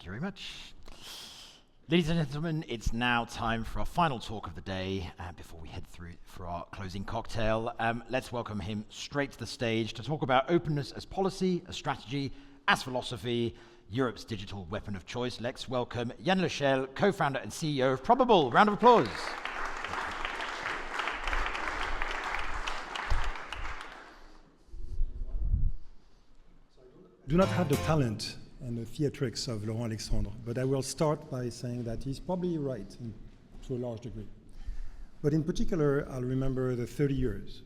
you very much. Ladies and gentlemen, it's now time for our final talk of the day before we head through for our closing cocktail. Let's welcome him straight to the stage to talk about openness as policy, as strategy, as philosophy, Europe's digital weapon of choice. Let's welcome Yann Lechelle, co-founder and CEO of Probabl. Round of applause. Do not have the talent and the theatrics of Laurent Alexandre, but I will start by saying that he's probably right to a large degree. But in particular, I'll remember the 30 years.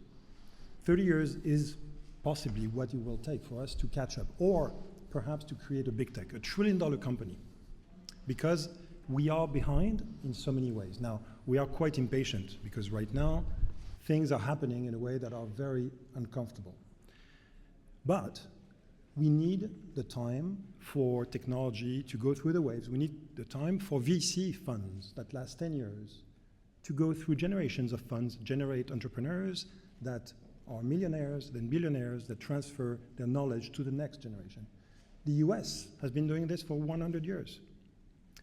30 years is possibly what it will take for us to catch up, or perhaps to create a big tech, $1 trillion company, because we are behind in so many ways. Now, we are quite impatient because right now, things are happening in a way that are very uncomfortable. But we need the time for technology to go through the waves. We need the time for VC funds that last 10 years to go through generations of funds, generate entrepreneurs that are millionaires, then billionaires, that transfer their knowledge to the next generation. The US has been doing this for 100 years.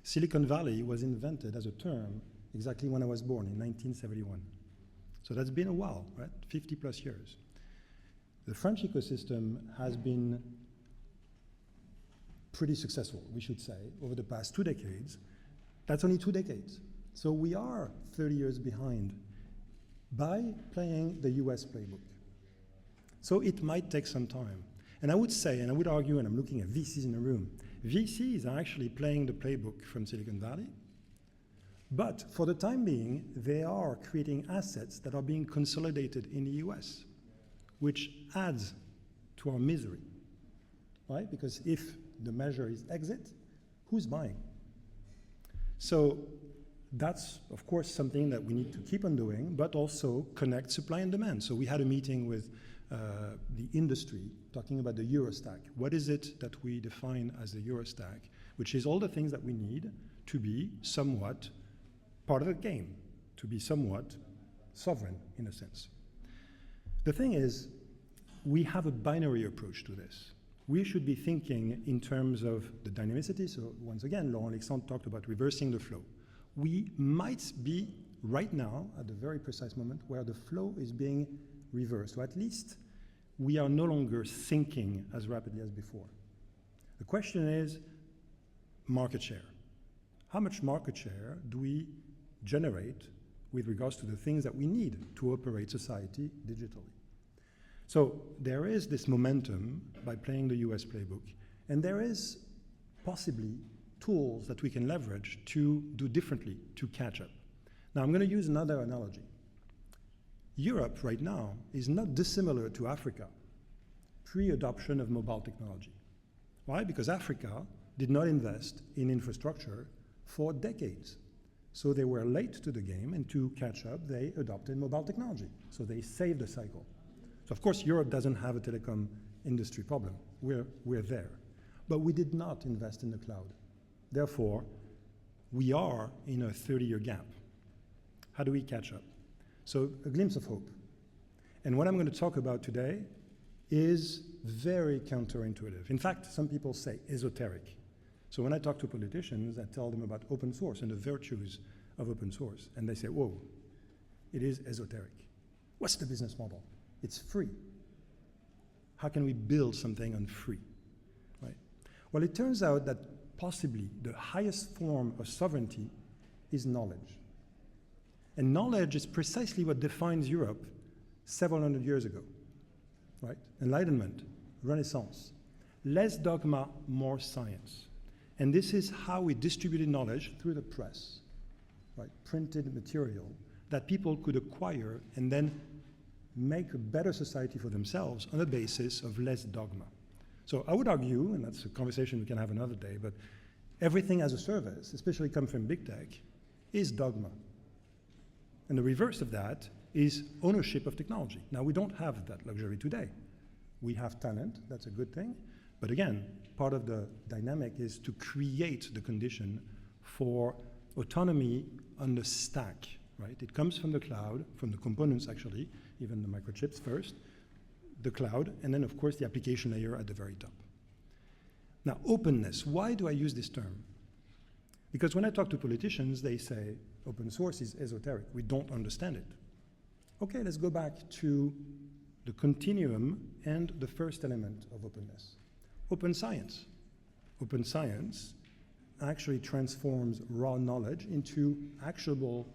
Silicon Valley was invented as a term exactly when I was born in 1971. So that's been a while, right? 50 plus years. The French ecosystem has been pretty successful, we should say, over the past 2 decades. That's only 2 decades. So we are 30 years behind by playing the US playbook. So it might take some time. And I would say, and I would argue, and I'm looking at VCs in the room, VCs are actually playing the playbook from Silicon Valley. But for the time being, they are creating assets that are being consolidated in the US, which adds to our misery, right? Because if the measure is exit, who's buying? So that's, of course, something that we need to keep on doing, but also connect supply and demand. So we had a meeting with the industry talking about the Eurostack. What is it that we define as the Eurostack? Which is all the things that we need to be somewhat part of the game, to be somewhat sovereign in a sense. The thing is, we have a binary approach to this. We should be thinking in terms of the dynamicity. So once again, Laurent Alexandre talked about reversing the flow. We might be right now at the very precise moment where the flow is being reversed. So at least we are no longer sinking as rapidly as before. The question is market share. How much market share do we generate with regards to the things that we need to operate society digitally? So there is this momentum by playing the US playbook, and there is possibly tools that we can leverage to do differently, to catch up. Now I'm going to use another analogy. Europe right now is not dissimilar to Africa, pre-adoption of mobile technology. Why? Because Africa did not invest in infrastructure for decades. So they were late to the game, and to catch up, they adopted mobile technology. So they saved the cycle. So of course, Europe doesn't have a telecom industry problem. We're there. But we did not invest in the cloud. Therefore, we are in a 30-year gap. How do we catch up? So a glimpse of hope. And what I'm going to talk about today is very counterintuitive. In fact, some people say esoteric. So when I talk to politicians, I tell them about open source and the virtues of open source. And they say, whoa, it is esoteric. What's the business model? It's free. How can we build something on free, right? Well, it turns out that possibly the highest form of sovereignty is knowledge. And knowledge is precisely what defines Europe several hundred years ago, right? Enlightenment, Renaissance, less dogma, more science. And this is how we distributed knowledge through the press, right? Printed material that people could acquire and then make a better society for themselves on the basis of less dogma. So I would argue, and that's a conversation we can have another day, but everything as a service, especially come from big tech, is dogma. And the reverse of that is ownership of technology. Now, we don't have that luxury today. We have talent, that's a good thing. But again, part of the dynamic is to create the condition for autonomy on the stack, right? It comes from the cloud, from the components actually, even the microchips first, the cloud, and then of course the application layer at the very top. Now, openness, why do I use this term? Because when I talk to politicians, they say open source is esoteric. We don't understand it. Okay, let's go back to the continuum and the first element of openness. Open science. Open science actually transforms raw knowledge into actionable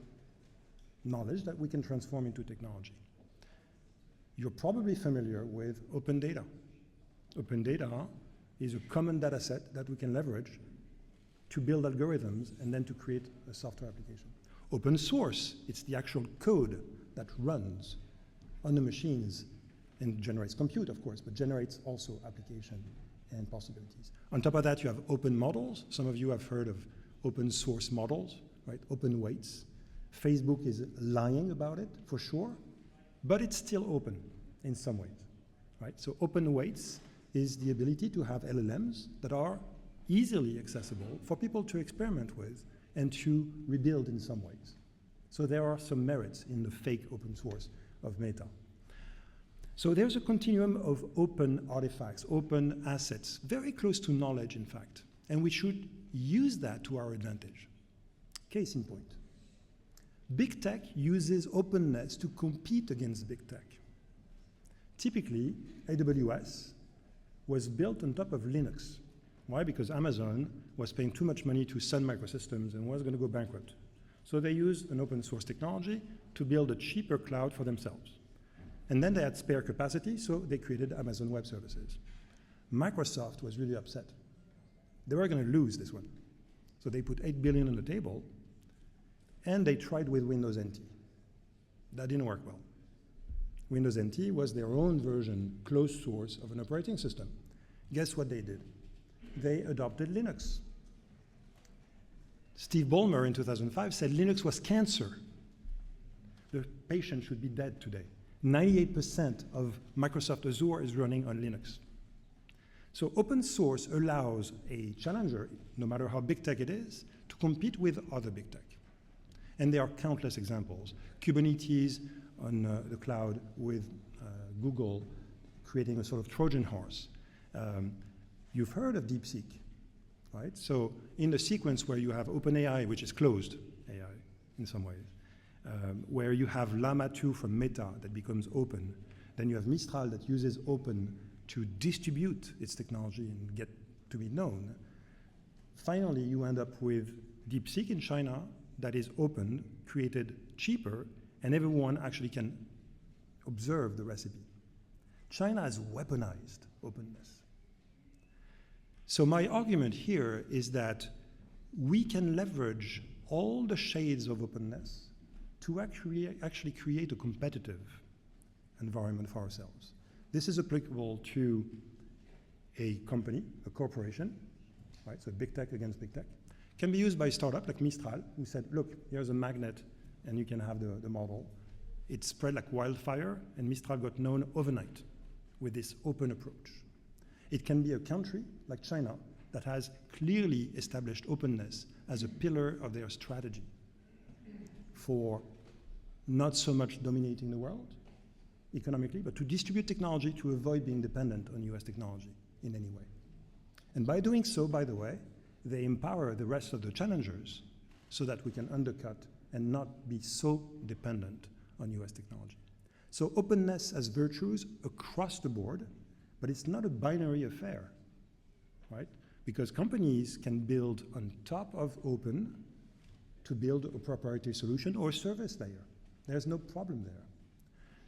knowledge that we can transform into technology. You're probably familiar with open data. Open data is a common data set that we can leverage to build algorithms and then to create a software application. Open source, it's the actual code that runs on the machines and generates compute, of course, but generates also application and possibilities. On top of that, you have open models. Some of you have heard of open source models, right? Open weights. Facebook is lying about it, for sure, but it's still open in some ways, right? So open weights is the ability to have LLMs that are easily accessible for people to experiment with and to rebuild in some ways. So there are some merits in the fake open source of Meta. So there's a continuum of open artifacts, open assets, very close to knowledge, in fact, and we should use that to our advantage. Case in point. Big tech uses openness to compete against big tech. Typically, AWS was built on top of Linux. Why? Because Amazon was paying too much money to Sun Microsystems and was going to go bankrupt. So they used an open source technology to build a cheaper cloud for themselves. And then they had spare capacity, so they created Amazon Web Services. Microsoft was really upset. They were going to lose this one. So they put $8 billion on the table, and they tried with Windows NT. That didn't work well. Windows NT was their own version, closed source of an operating system. Guess what they did? They adopted Linux. Steve Ballmer in 2005 said Linux was cancer. The patient should be dead today. 98% of Microsoft Azure is running on Linux. So open source allows a challenger, no matter how big tech it is, to compete with other big tech. And there are countless examples. Kubernetes on the cloud with Google creating a sort of Trojan horse. You've heard of DeepSeek, right? So in the sequence where you have OpenAI, which is closed AI in some ways, where you have Llama 2 from Meta that becomes open, then you have Mistral that uses open to distribute its technology and get to be known. Finally, you end up with DeepSeek in China that is open, created cheaper, and everyone actually can observe the recipe. China has weaponized openness. So my argument here is that we can leverage all the shades of openness to actually create a competitive environment for ourselves. This is applicable to a company, a corporation, right? So big tech against big tech. Can be used by a startup like Mistral, who said, look, here's a magnet, and you can have the model. It spread like wildfire, and Mistral got known overnight with this open approach. It can be a country like China that has clearly established openness as a pillar of their strategy for not so much dominating the world economically, but to distribute technology to avoid being dependent on US technology in any way. And by doing so, by the way, they empower the rest of the challengers so that we can undercut and not be so dependent on US technology. So openness has virtues across the board, but it's not a binary affair, right? Because companies can build on top of open to build a proprietary solution or a service layer. There's no problem there.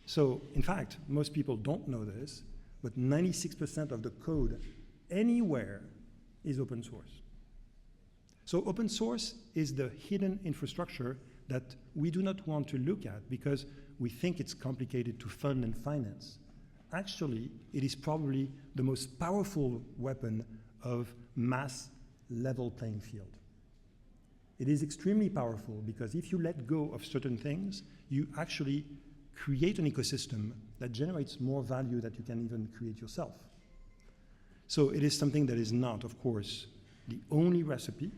So, in fact, most people don't know this, but 96% of the code anywhere is open source. So open source is the hidden infrastructure that we do not want to look at because we think it's complicated to fund and finance. Actually, it is probably the most powerful weapon of mass level playing field. It is extremely powerful because if you let go of certain things, you actually create an ecosystem that generates more value that you can even create yourself. So it is something that is not, of course, the only recipe,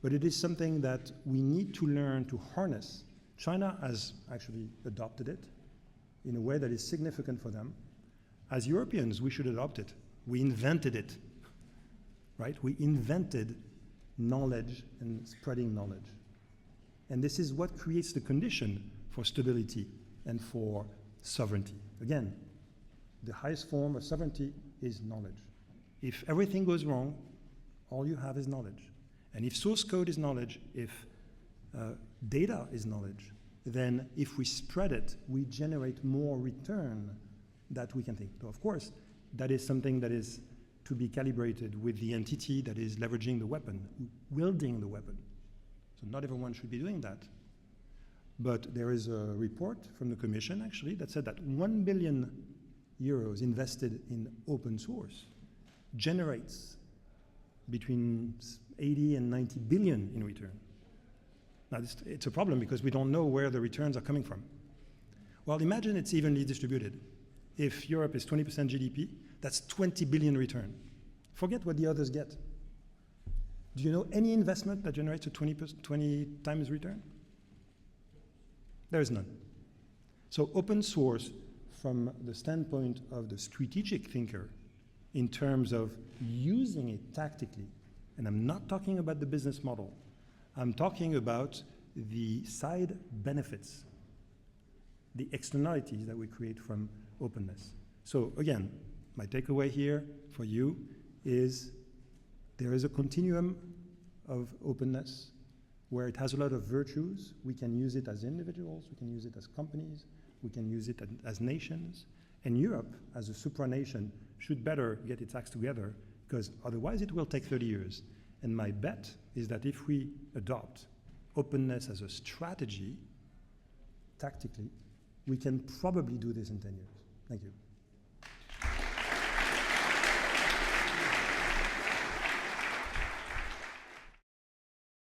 but it is something that we need to learn to harness. China has actually adopted it in a way that is significant for them. As Europeans, we should adopt it. We invented it, right? We invented knowledge and spreading knowledge. And this is what creates the condition for stability and for sovereignty. Again, the highest form of sovereignty is knowledge. If everything goes wrong, all you have is knowledge. And if source code is knowledge, if data is knowledge, then if we spread it, we generate more return that we can think. So of course, that is something that is to be calibrated with the entity that is leveraging the weapon, wielding the weapon. So not everyone should be doing that. But there is a report from the Commission, actually, that said that 1 billion euros invested in open source generates between 80 and 90 billion in return. Now, it's a problem because we don't know where the returns are coming from. Well, imagine it's evenly distributed. If Europe is 20% GDP, that's 20 billion return. Forget what the others get. Do you know any investment that generates a 20 times return? There is none. So open source, from the standpoint of the strategic thinker, in terms of using it tactically, and I'm not talking about the business model, I'm talking about the side benefits, the externalities that we create from openness. So again, my takeaway here for you is there is a continuum of openness where it has a lot of virtues. We can use it as individuals, we can use it as companies, we can use it as nations. And Europe, as a supranation, should better get its acts together, because otherwise it will take 30 years. And my bet is that if we adopt openness as a strategy, tactically, we can probably do this in 10 years. Thank you.